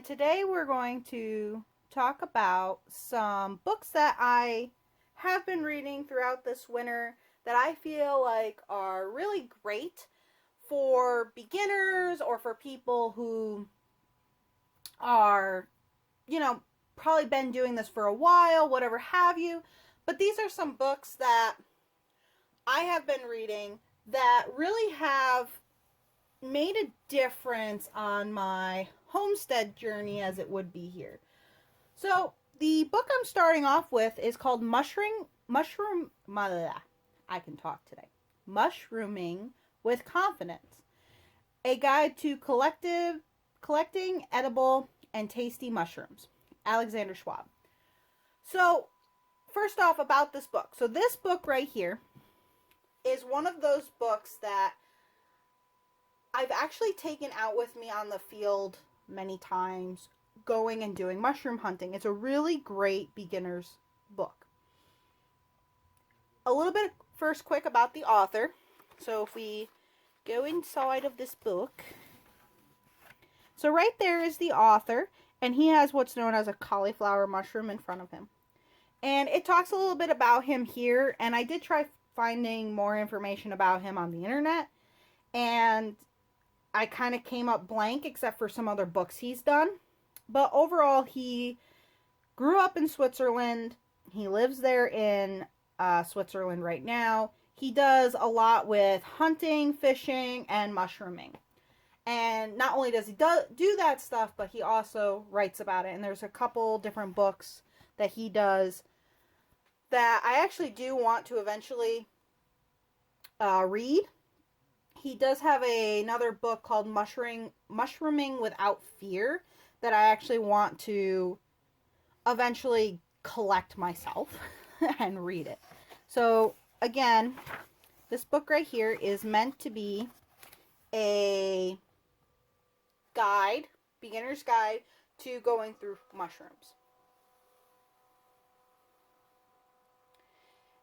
today we're going to talk about some books that I have been reading throughout this winter that I feel like are really great for beginners or for people who are, probably been doing this for a while, whatever have you. But these are some books that I have been reading that really have made a difference on my homestead journey, as it would be here. So the book I'm starting off with is called I can talk today. Mushrooming with Confidence. A Guide to Collecting Edible and Tasty Mushrooms. Alexander Schwab. So, first off about this book. So this book right here is one of those books that I've actually taken out with me on the field many times, going and doing mushroom hunting. It's a really great beginner's book. A little bit first quick about the author. So if we go inside of this book, so right there is the author, and he has what's known as a cauliflower mushroom in front of him. And it talks a little bit about him here, and I did try finding more information about him on the internet, and I kind of came up blank except for some other books he's done. But overall, he grew up in Switzerland. He lives there in Switzerland right now. He does a lot with hunting, fishing, and mushrooming. And not only does he do that stuff, but he also writes about it. And there's a couple different books that he does that I actually do want to eventually read. He does have another book called Mushrooming Without Fear that I actually want to eventually collect myself and read it. So, again, this book right here is meant to be a guide, beginner's guide to going through mushrooms.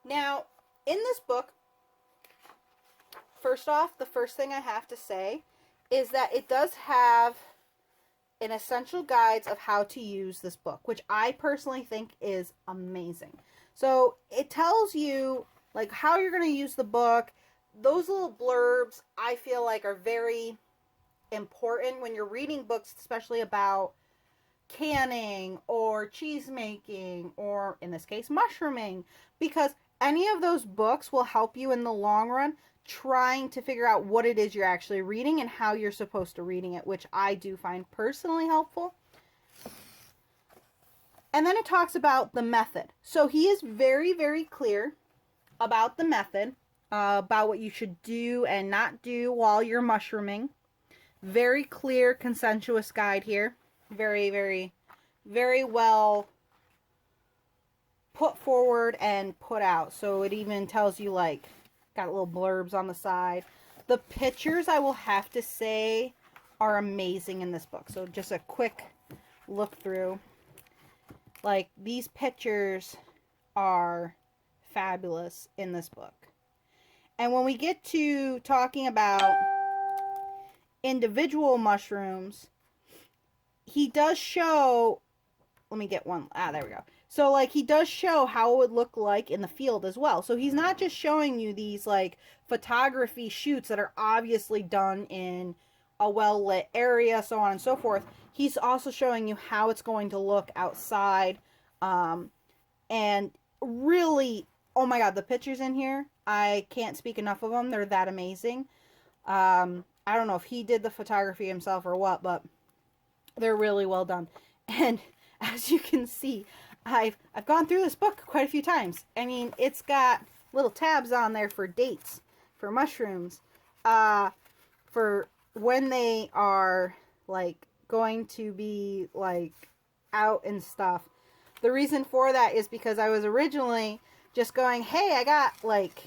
Now, in this book, first off, the first thing I have to say is that it does have an essential guides of how to use this book, which I personally think is amazing. So it tells you like how you're going to use the book. Those little blurbs I feel like are very important when you're reading books, especially about canning or cheese making or, in this case, mushrooming, because any of those books will help you in the long run trying to figure out what it is you're actually reading and how you're supposed to reading it, which I do find personally helpful. And then it talks about the method. So he is very, very clear about the method, about what you should do and not do while you're mushrooming. Very clear, consensuous guide here. Very, very, very well put forward and put out. So it even tells you, like, got little blurbs on the side. The pictures, I will have to say, are amazing in this book. So just a quick look through. Like, these pictures are fabulous in this book. And when we get to talking about individual mushrooms, he does show, let me get one, there we go. So, like, he does show how it would look like in the field as well. So, he's not just showing you these, like, photography shoots that are obviously done in a well-lit area, so on and so forth. He's also showing you how it's going to look outside. And really, oh my god, the pictures in here, I can't speak enough of them. They're that amazing. I don't know if he did the photography himself or what, but they're really well done. And as you can see, I've gone through this book quite a few times. I mean, it's got little tabs on there for dates, for mushrooms, for when they are, like, going to be, like, out and stuff. The reason for that is because I was originally just going, hey, I got, like,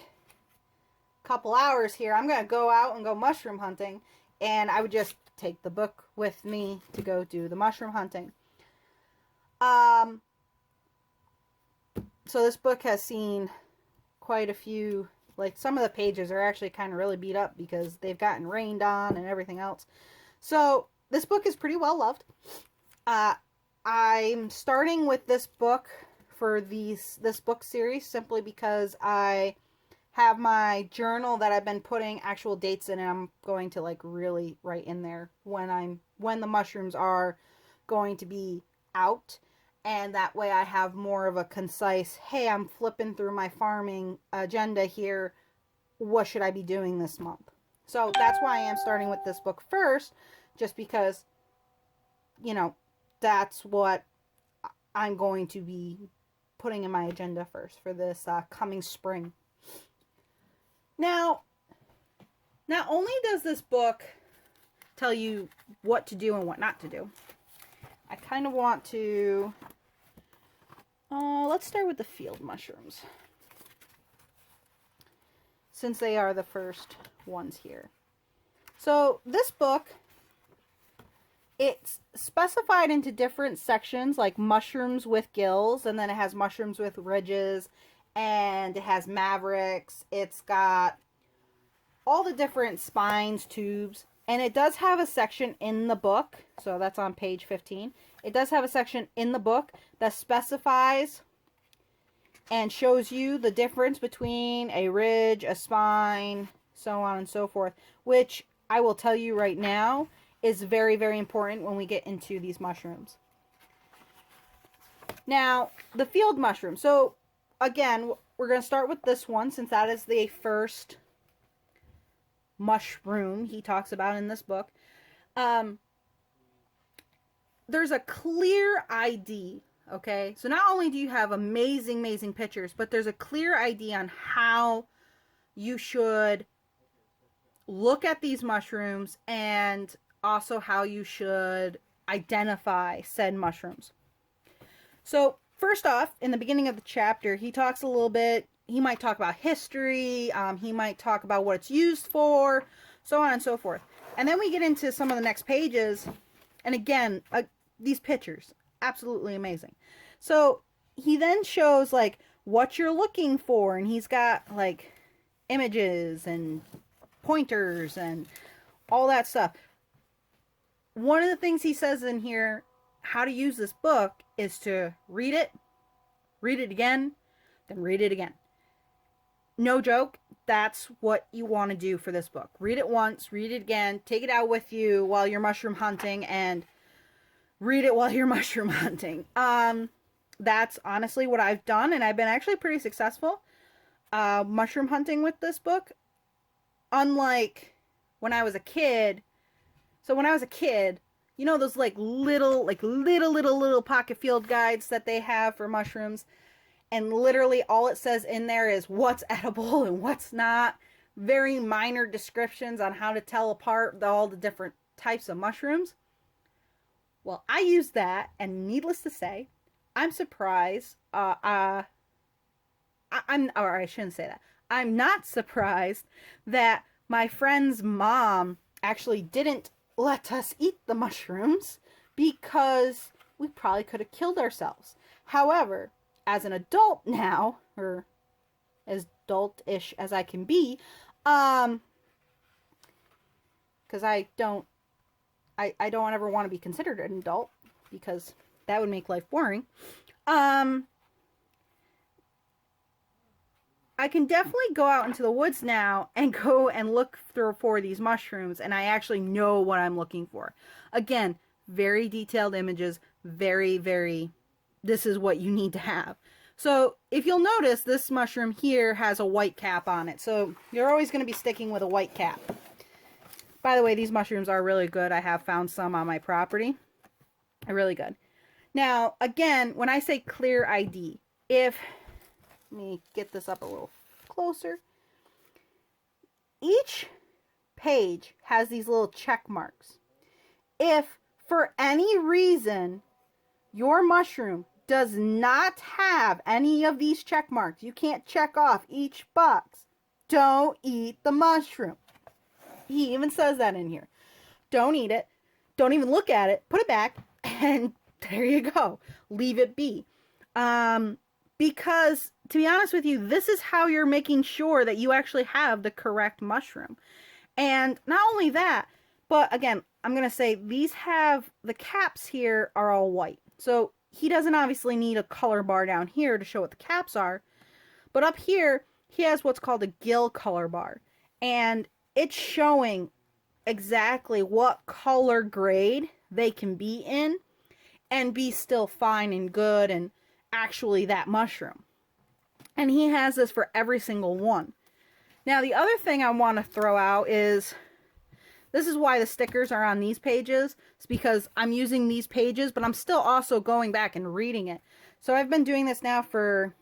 a couple hours here. I'm going to go out and go mushroom hunting. And I would just take the book with me to go do the mushroom hunting. So this book has seen quite a few, like, some of the pages are actually kind of really beat up because they've gotten rained on and everything else. So this book is pretty well loved. I'm starting with this book for this book series simply because I have my journal that I've been putting actual dates in, and I'm going to like really write in there when the mushrooms are going to be out, and that way I have more of a concise, hey, I'm flipping through my farming agenda here, what should I be doing this month? So that's why I am starting with this book first, just because, you know, that's what I'm going to be putting in my agenda first for this coming spring. Now, not only does this book tell you what to do and what not to do, I kind of want to, let's start with the field mushrooms, since they are the first ones here. So this book, it's specified into different sections, like mushrooms with gills, and then it has mushrooms with ridges, and it has mavericks. It's got all the different spines, tubes, and it does have a section in the book, so that's on page 15. It does have a section in the book that specifies and shows you the difference between a ridge, a spine, so on and so forth, which I will tell you right now is very, very important when we get into these mushrooms. Now, the field mushroom. So, again, we're going to start with this one, since that is the first mushroom he talks about in this book. There's a clear ID, okay? So not only do you have amazing, amazing pictures, but there's a clear ID on how you should look at these mushrooms, and also how you should identify said mushrooms. So first off, in the beginning of the chapter, he talks a little bit, he might talk about history, he might talk about what it's used for, so on and so forth. And then we get into some of the next pages, and again, these pictures, absolutely amazing. So he then shows like what you're looking for, and he's got like images and pointers and all that stuff. One of the things he says in here, how to use this book, is to read it again, then read it again. No joke, that's what you want to do for this book. Read it once, read it again, take it out with you while you're mushroom hunting, and read it while you're mushroom hunting. That's honestly what I've done, and I've been actually pretty successful mushroom hunting with this book. Unlike when I was a kid. So when I was a kid, you know those like little pocket field guides that they have for mushrooms, and literally all it says in there is what's edible and what's not. Very minor descriptions on how to tell apart all the different types of mushrooms. Well, I used that, and needless to say, I'm surprised. I shouldn't say that. I'm not surprised that my friend's mom actually didn't let us eat the mushrooms, because we probably could have killed ourselves. However, as an adult now, or as adult-ish as I can be, because I don't ever want to be considered an adult, because that would make life boring. I can definitely go out into the woods now and go and look for these mushrooms, and I actually know what I'm looking for. Again, very detailed images, very, very, this is what you need to have. So if you'll notice, this mushroom here has a white cap on it, so you're always going to be sticking with a white cap. By the way, these mushrooms are really good. I have found some on my property. They're really good. Now, again, when I say clear ID, let me get this up a little closer. Each page has these little check marks. If for any reason your mushroom does not have any of these check marks, you can't check off each box, don't eat the mushroom. He even says that in here. Don't eat it. Don't even look at it. Put it back, and there you go. Leave it be. Because, to be honest with you, this is how you're making sure that you actually have the correct mushroom. And not only that, but again, I'm going to say these have, the caps here are all white. So he doesn't obviously need a color bar down here to show what the caps are. But up here, he has what's called a gill color bar. And it's showing exactly what color grade they can be in and be still fine and good and actually that mushroom. And he has this for every single one. Now, the other thing I want to throw out is, this is why the stickers are on these pages. It's because I'm using these pages, but I'm still also going back and reading it. So I've been doing this now for,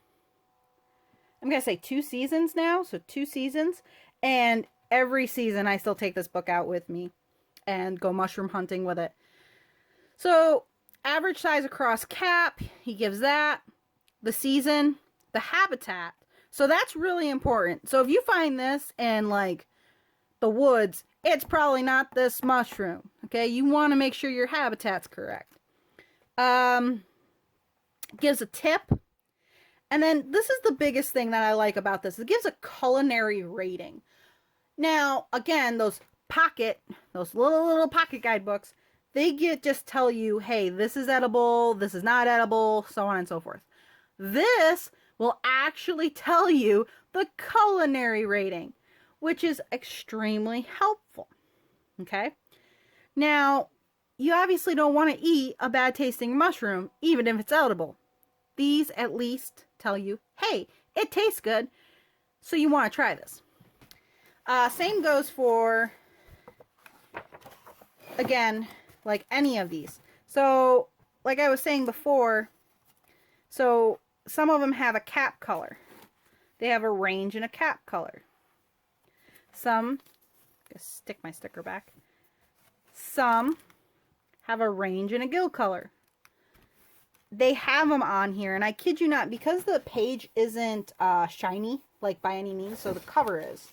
I'm going to say 2 seasons now. So 2 seasons. And every season I still take this book out with me and go mushroom hunting with it. So average size across cap, he gives that. The season, the habitat. So that's really important. So if you find this in like the woods, it's probably not this mushroom. Okay, you want to make sure your habitat's correct. Gives a tip. And then this is the biggest thing that I like about this. It gives a culinary rating. Now, again, those little pocket guidebooks, they just tell you, hey, this is edible, this is not edible, so on and so forth. This will actually tell you the culinary rating, which is extremely helpful. Okay? Now, you obviously don't want to eat a bad tasting mushroom, even if it's edible. These at least tell you, hey, it tastes good, so you want to try this. Same goes for, again, like any of these. So, like I was saying before, so some of them have a cap color. They have a range and a cap color. Some, just stick my sticker back. Some have a range and a gill color. They have them on here, and I kid you not, because the page isn't shiny, like by any means, so the cover is.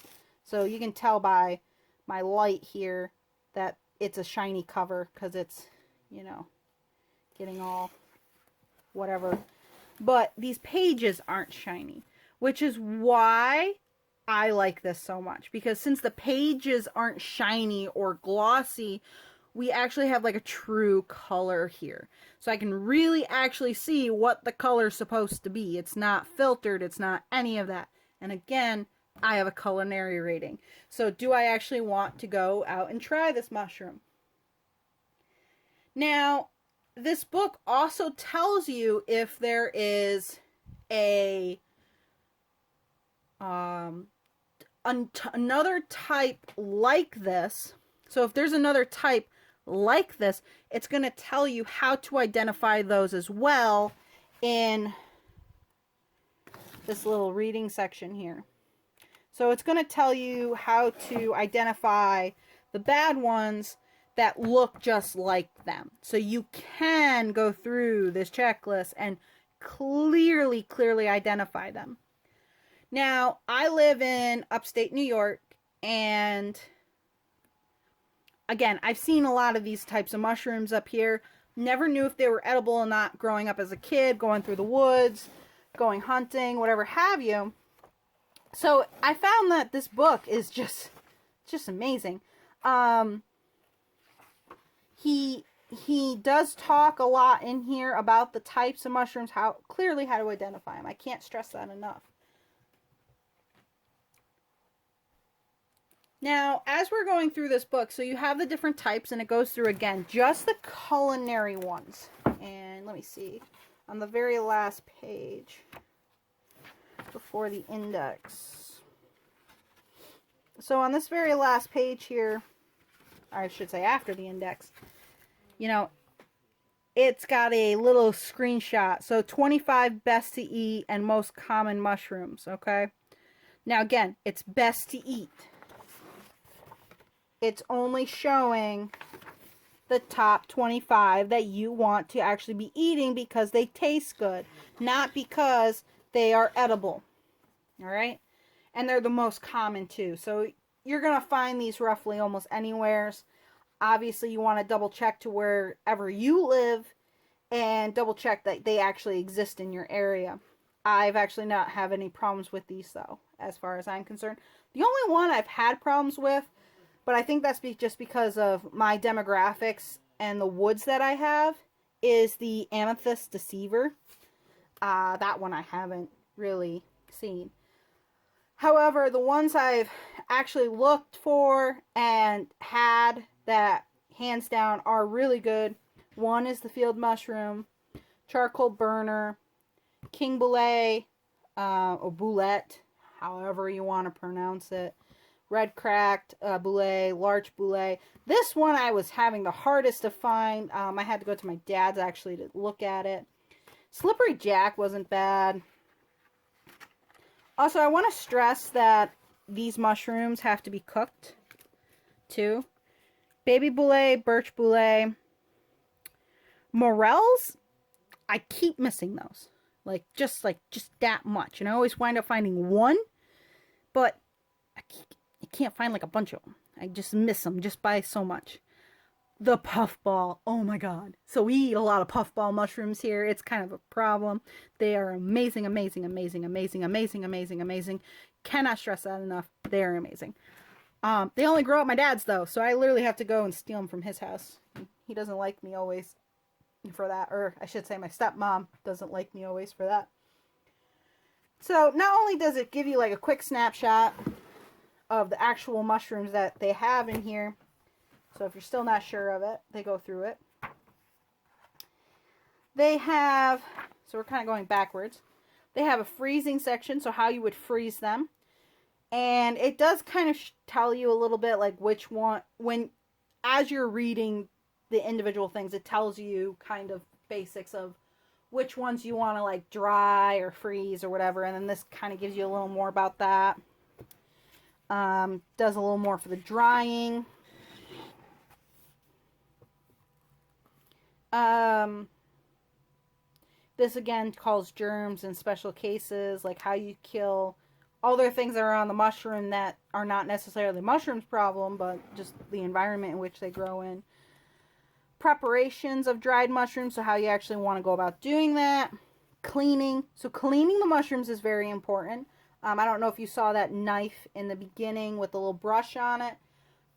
So you can tell by my light here that it's a shiny cover, because it's, you know, getting all whatever. But these pages aren't shiny, which is why I like this so much. Because since the pages aren't shiny or glossy, we actually have like a true color here. So I can really actually see what the color's supposed to be. It's not filtered. It's not any of that. And again, I have a culinary rating. So do I actually want to go out and try this mushroom? Now, this book also tells you if there is a another type like this. So if there's another type like this, it's going to tell you how to identify those as well in this little reading section here. So it's going to tell you how to identify the bad ones that look just like them. So you can go through this checklist and clearly identify them. Now, I live in upstate New York, and again, I've seen a lot of these types of mushrooms up here. Never knew if they were edible or not growing up as a kid, going through the woods, going hunting, whatever have you. So I found that this book is just amazing. He does talk a lot in here about the types of mushrooms, how to identify them. I can't stress that enough. Now, as we're going through this book, so you have the different types, and it goes through, again, just the culinary ones. And let me see, on the very last page, before the index. So on this very last page here, or I should say after the index, you know, it's got a little screenshot. So 25 best to eat and most common mushrooms, okay? Now, again, it's best to eat. It's only showing the top 25 that you want to actually be eating because they taste good, not because they are edible. All right? And they're the most common too. So you're going to find these roughly almost anywhere. Obviously, you want to double check to wherever you live and double check that they actually exist in your area. I've actually not have any problems with these though, as far as I'm concerned. The only one I've had problems with, But I think that's just because of my demographics and the woods that I have is the amethyst deceiver. That one I haven't really seen. However, the ones I've actually looked for and had that hands down are really good. One is the field mushroom, charcoal burner, king boulette, or boulette, however you want to pronounce it, red cracked boulette, large boulette. This one I was having the hardest to find. I had to go to my dad's actually to look at it. Slippery Jack wasn't bad. Also, I want to stress that these mushrooms have to be cooked, too. Baby boulette, birch boulette. Morels, I keep missing those. Just that much. And I always wind up finding one, but I can't find like a bunch of them. I just miss them just by so much. The puffball. Oh my god. So we eat a lot of puffball mushrooms here. It's kind of a problem. They are amazing, amazing, amazing, amazing, amazing, amazing, amazing. Cannot stress that enough. They are amazing. They only grow at my dad's though, so I literally have to go and steal them from his house. He doesn't like me always for that, or I should say my stepmom doesn't like me always for that. So not only does it give you like a quick snapshot of the actual mushrooms that they have in here, so if you're still not sure of it, they go through it. They have, so we're kind of going backwards. They have a freezing section, so how you would freeze them. And it does kind of tell you a little bit like which one, as you're reading the individual things, it tells you kind of basics of which ones you want to like dry or freeze or whatever. And then this kind of gives you a little more about that. Does a little more for the drying. This again calls germs in special cases, like how you kill other things that are on the mushroom that are not necessarily the mushroom's problem, but just the environment in which they grow in. Preparations of dried mushrooms, so how you actually want to go about doing that. Cleaning. So cleaning the mushrooms is very important. I don't know if you saw that knife in the beginning with the little brush on it,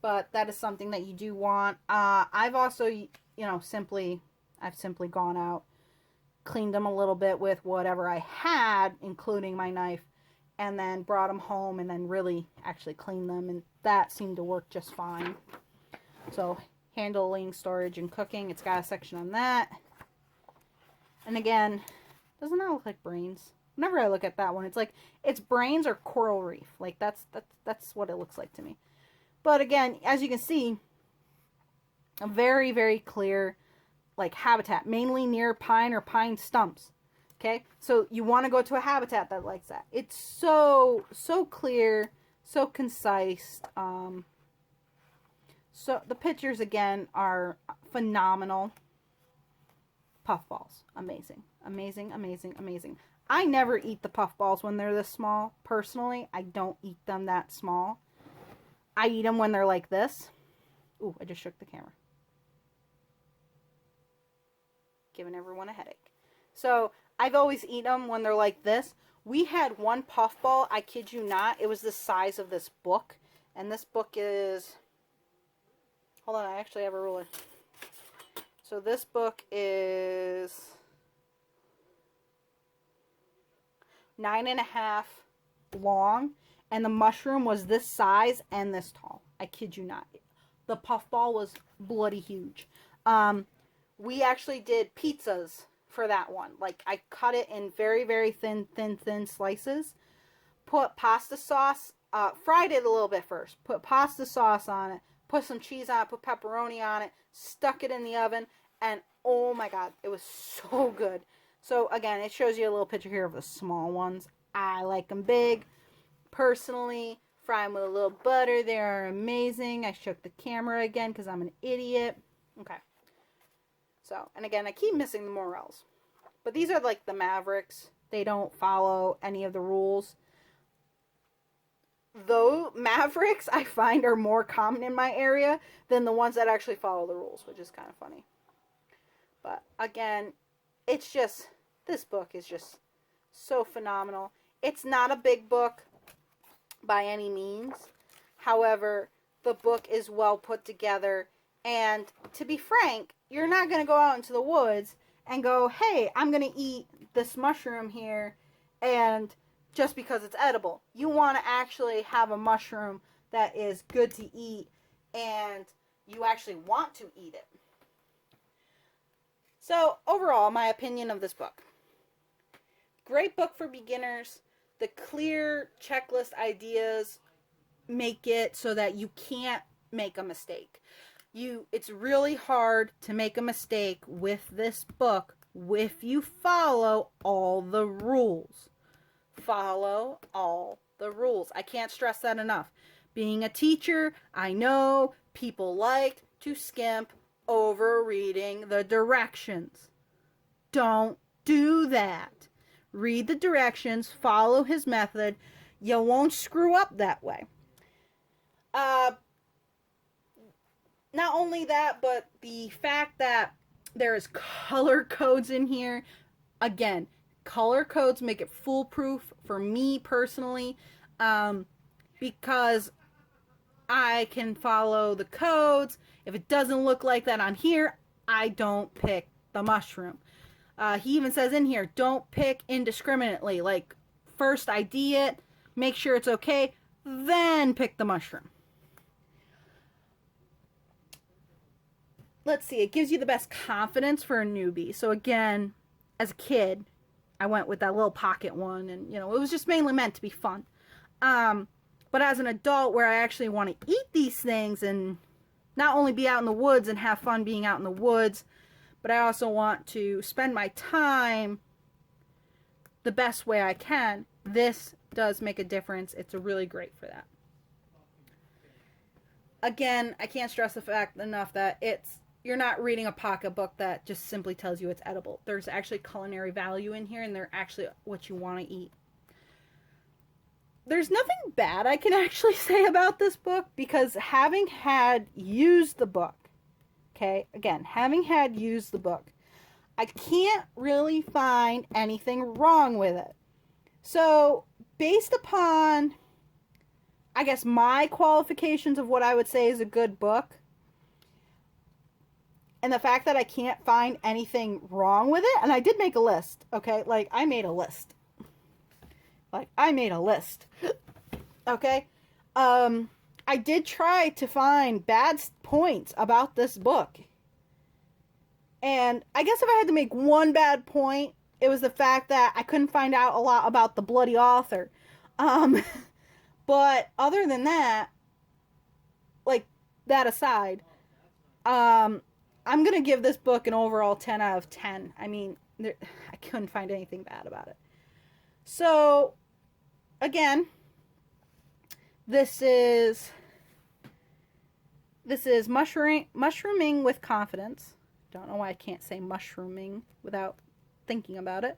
but that is something that you do want. I've also, I've simply gone out, cleaned them a little bit with whatever I had, including my knife, and then brought them home and then really actually cleaned them, and that seemed to work just fine. So handling, storage, and cooking, it's got a section on that. And again, doesn't that look like brains? Whenever I look at that one, it's like it's brains or coral reef. Like that's what it looks like to me. But again, as you can see, a very, very clear like habitat, mainly near pine or pine stumps. Okay, so you want to go to a habitat that likes that. It's so clear, so concise. So the pictures again are phenomenal. Puffballs, amazing, amazing, amazing, amazing. I never eat the puffballs when they're this small. Personally, I don't eat them that small. I eat them when they're like this. Ooh, I just shook the camera. Giving everyone a headache. So I've always eaten them when they're like this. We had one puffball, I kid you not, it was the size of this book. And this book is, hold on, I actually have a ruler. So this book is 9.5 long, and the mushroom was this size and this tall. I kid you not. The puffball was bloody huge. We actually did pizzas for that one. Like, I cut it in very, very thin slices. Put pasta sauce, fried it a little bit first. Put pasta sauce on it. Put some cheese on it. Put pepperoni on it. Stuck it in the oven. And, oh my god, it was so good. So, again, it shows you a little picture here of the small ones. I like them big. Personally, fry them with a little butter. They are amazing. I shook the camera again because I'm an idiot. Okay. So, and again, I keep missing the morels. But these are like the Mavericks. They don't follow any of the rules. Though Mavericks, I find, are more common in my area than the ones that actually follow the rules, which is kind of funny. But, again, it's just, this book is just so phenomenal. It's not a big book by any means. However, the book is well put together. And to be frank, you're not going to go out into the woods and go, hey, I'm going to eat this mushroom here, and just because it's edible. You want to actually have a mushroom that is good to eat, and you actually want to eat it. So, overall, my opinion of this book. Great book for beginners. The clear checklist ideas make it so that you can't make a mistake. It's really hard to make a mistake with this book if you follow all the rules. Follow all the rules. I can't stress that enough. Being a teacher, I know people like to skimp over reading the directions. Don't do that. Read the directions, follow his method. You won't screw up that way. Not only that, but the fact that there's color codes in here. Again, color codes make it foolproof for me personally, because I can follow the codes. If it doesn't look like that on here, I don't pick the mushroom. He even says in here, don't pick indiscriminately. Like, first ID it, make sure it's okay, then pick the mushroom. Let's see, it gives you the best confidence for a newbie. So again, as a kid, I went with that little pocket one, and it was just mainly meant to be fun. But as an adult, where I actually want to eat these things and not only be out in the woods and have fun being out in the woods, but I also want to spend my time the best way I can, this does make a difference. It's really great for that. Again, I can't stress the fact enough that you're not reading a pocketbook that just simply tells you it's edible. There's actually culinary value in here, and they're actually what you want to eat. There's nothing bad I can actually say about this book, because having had used the book, okay, again, having had used the book, I can't really find anything wrong with it. So, based upon, I guess, my qualifications of what I would say is a good book, and the fact that I can't find anything wrong with it, and I did make a list, okay? Like, I made a list. Okay? I did try to find bad points about this book. And I guess if I had to make one bad point, it was the fact that I couldn't find out a lot about the bloody author. But other than that, like, that aside, I'm going to give this book an overall 10 out of 10. I mean, I couldn't find anything bad about it. So, again, this is Mushrooming with Confidence. Don't know why I can't say mushrooming without thinking about it.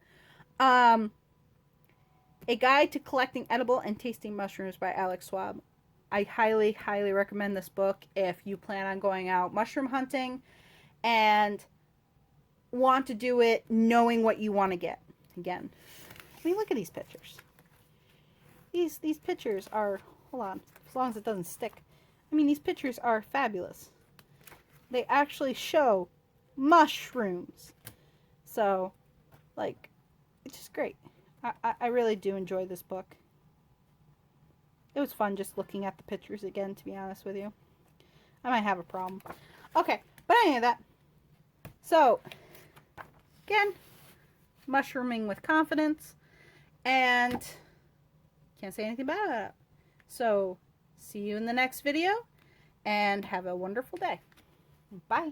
A Guide to Collecting Edible and Tasting Mushrooms by Alex Schwab. I highly, highly recommend this book if you plan on going out mushroom hunting and want to do it knowing what you want to get. Again, I mean, look at these pictures. These pictures are, hold on, as long as it doesn't stick. I mean, these pictures are fabulous. They actually show mushrooms. So, like, it's just great. I really do enjoy this book. It was fun just looking at the pictures again, to be honest with you. I might have a problem. Okay, but any of that. So, again, Mushrooming with Confidence. And can't say anything about it. So, see you in the next video. And have a wonderful day. Bye.